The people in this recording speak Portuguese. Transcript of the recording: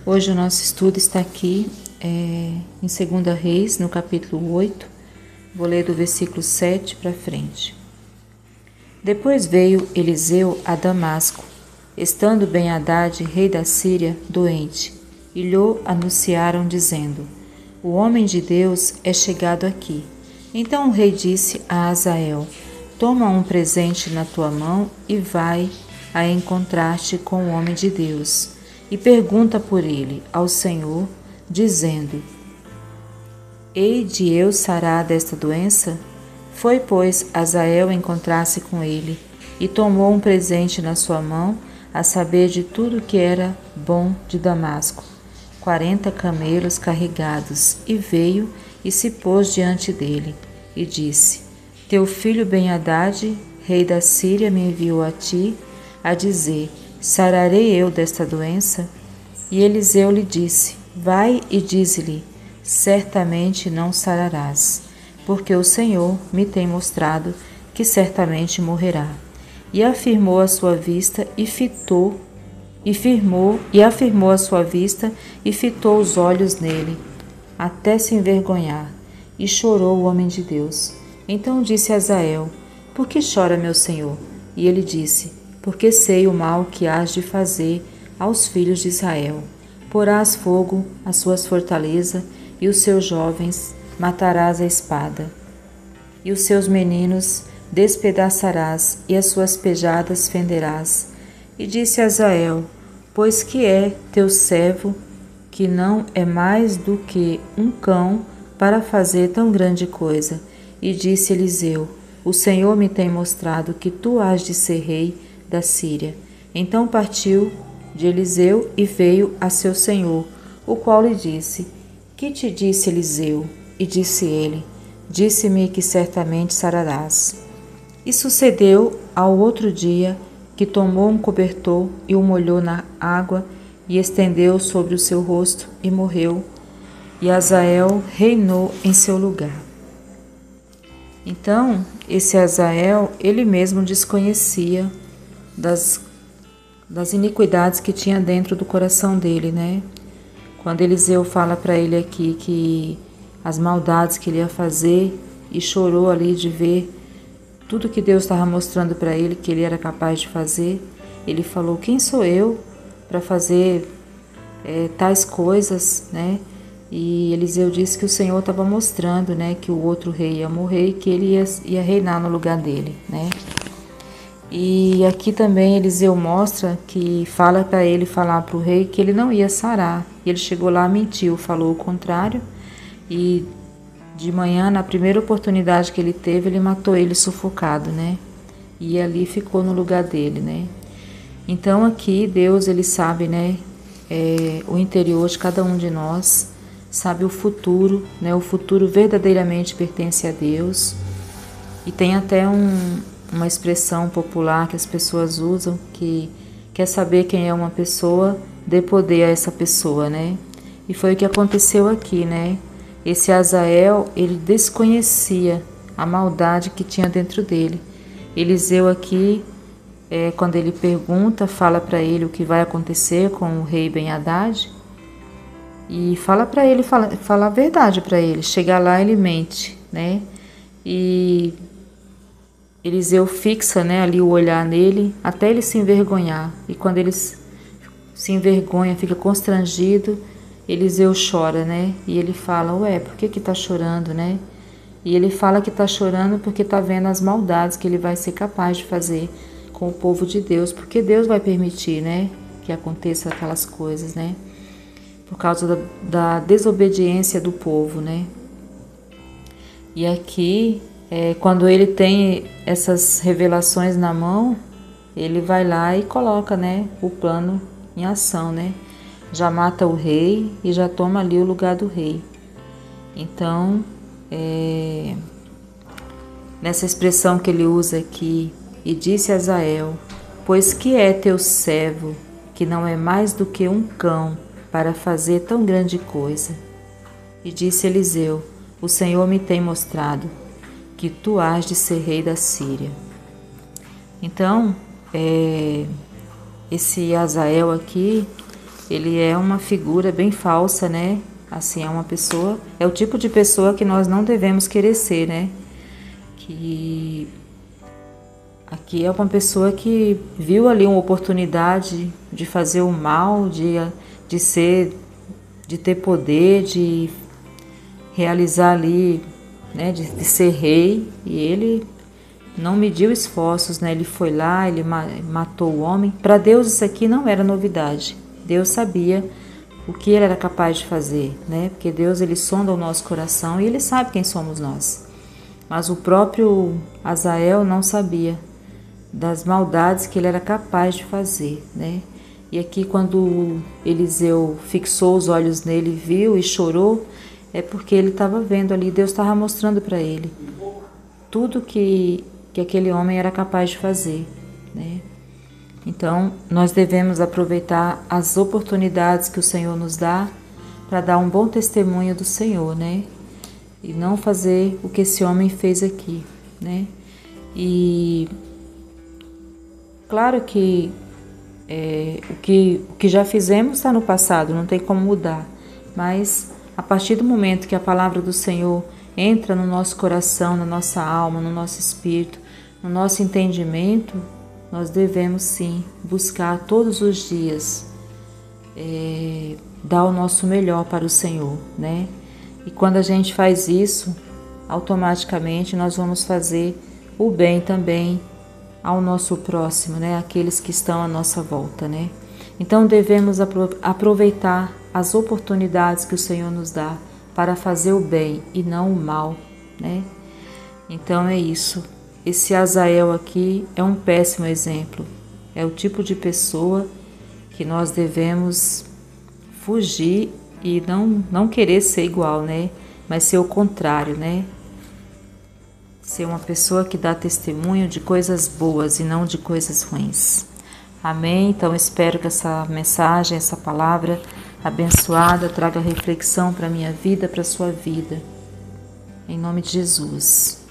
Hoje o nosso estudo está aqui em 2 Reis, no capítulo 8. Vou ler do versículo 7 para frente. Depois veio Eliseu a Damasco, estando Ben-Hadad, rei da Síria, doente, e lhe anunciaram, dizendo: O homem de Deus é chegado aqui. Então o rei disse a Azael: Toma um presente na tua mão e vai a encontrar-te com o homem de Deus, e pergunta por ele ao Senhor, dizendo: Hei de eu sarar desta doença? Foi, pois, Azael encontrar-se com ele, e tomou um presente na sua mão, a saber de tudo que era bom de Damasco, 40 camelos carregados, e veio e se pôs diante dele, e disse: Teu filho Ben-Hadad, rei da Síria, me enviou a ti, a dizer: Sararei eu desta doença? E Eliseu lhe disse: Vai e dize-lhe: Certamente não sararás, porque o Senhor me tem mostrado que certamente morrerá. E afirmou a sua vista e afirmou a sua vista e fitou os olhos nele, até se envergonhar, e chorou o homem de Deus. Então disse Azael: Por que chora, meu senhor? E ele disse: Porque sei o mal que hás de fazer aos filhos de Israel. Porás fogo às suas fortalezas, e os seus jovens matarás a espada, e os seus meninos despedaçarás, e as suas pejadas fenderás. E disse Azael: Pois que é teu servo, que não é mais do que um cão, para fazer tão grande coisa. E disse Eliseu: O Senhor me tem mostrado que tu hás de ser rei da Síria. Então partiu de Eliseu e veio a seu senhor, o qual lhe disse: Que te disse Eliseu? E disse ele: Disse-me que certamente sararás. E sucedeu ao outro dia que tomou um cobertor e o molhou na água e estendeu sobre o seu rosto e morreu. E Azael reinou em seu lugar. Então, esse Azael, ele mesmo desconhecia das iniquidades que tinha dentro do coração dele, né? Quando Eliseu fala para ele aqui que as maldades que ele ia fazer, e chorou ali de ver tudo que Deus estava mostrando para ele que ele era capaz de fazer, ele falou: Quem sou eu para fazer tais coisas, né? E Eliseu disse que o Senhor estava mostrando, né, que o outro rei ia morrer e que ele ia reinar no lugar dele, né? E aqui também Eliseu mostra que fala para ele falar para o rei que ele não ia sarar. E ele chegou lá, mentiu, falou o contrário. E de manhã, na primeira oportunidade que ele teve, ele matou ele sufocado, né? E ali ficou no lugar dele, né? Então aqui Deus, ele sabe, né, o interior de cada um de nós, sabe o futuro, né? O futuro verdadeiramente pertence a Deus. E tem até uma expressão popular que as pessoas usam, que quer saber quem é uma pessoa, dê poder a essa pessoa, né? E foi o que aconteceu aqui, né? Esse Azael, ele desconhecia a maldade que tinha dentro dele. Eliseu aqui, quando ele pergunta, fala para ele o que vai acontecer com o rei Ben-Hadad, e fala para ele, fala a verdade para ele. Chegar lá, ele mente, né? E Eliseu fixa, né, ali o olhar nele, até ele se envergonhar. E quando ele se envergonha, fica constrangido, Eliseu chora, né? E ele fala: Ué, por que tá chorando, né? E ele fala que tá chorando porque tá vendo as maldades que ele vai ser capaz de fazer com o povo de Deus, porque Deus vai permitir, né, que aconteça aquelas coisas, né? Por causa da desobediência do povo, né? E aqui, quando ele tem essas revelações na mão, ele vai lá e coloca, né, o plano em ação, né? Já mata o rei e já toma ali o lugar do rei. Então, nessa expressão que ele usa aqui, e disse a Azael: Pois que é teu servo, que não é mais do que um cão, para fazer tão grande coisa? E disse Eliseu: O Senhor me tem mostrado que tu hás de ser rei da Síria. Então, esse Azael aqui, ele é uma figura bem falsa, né? Assim, é uma pessoa, é o tipo de pessoa que nós não devemos querer ser, né? Que aqui é uma pessoa que viu ali uma oportunidade de fazer o mal, de ser, de ter poder, de realizar ali, né, de ser rei, e ele não mediu esforços, né? Ele foi lá, ele matou o homem. Para Deus isso aqui não era novidade. Deus sabia o que ele era capaz de fazer, né? Porque Deus, ele sonda o nosso coração e ele sabe quem somos nós. Mas o próprio Azael não sabia das maldades que ele era capaz de fazer, né? E aqui quando Eliseu fixou os olhos nele, viu e chorou, é porque ele estava vendo ali, Deus estava mostrando para ele tudo que aquele homem era capaz de fazer, né? Então, nós devemos aproveitar as oportunidades que o Senhor nos dá para dar um bom testemunho do Senhor, né? E não fazer o que esse homem fez aqui, né? E claro que o que já fizemos está no passado, não tem como mudar, mas a partir do momento que a palavra do Senhor entra no nosso coração, na nossa alma, no nosso espírito, no nosso entendimento, nós devemos sim buscar todos os dias dar o nosso melhor para o Senhor, né? E quando a gente faz isso, automaticamente nós vamos fazer o bem também ao nosso próximo, né? Aqueles que estão à nossa volta, né? Então devemos aproveitar as oportunidades que o Senhor nos dá para fazer o bem e não o mal, né? Então é isso. Esse Azael aqui é um péssimo exemplo. É o tipo de pessoa que nós devemos fugir e não querer ser igual, né? Mas ser o contrário, né? Ser uma pessoa que dá testemunho de coisas boas e não de coisas ruins. Amém? Então espero que essa mensagem, essa palavra abençoada traga reflexão para a minha vida, para a sua vida. Em nome de Jesus.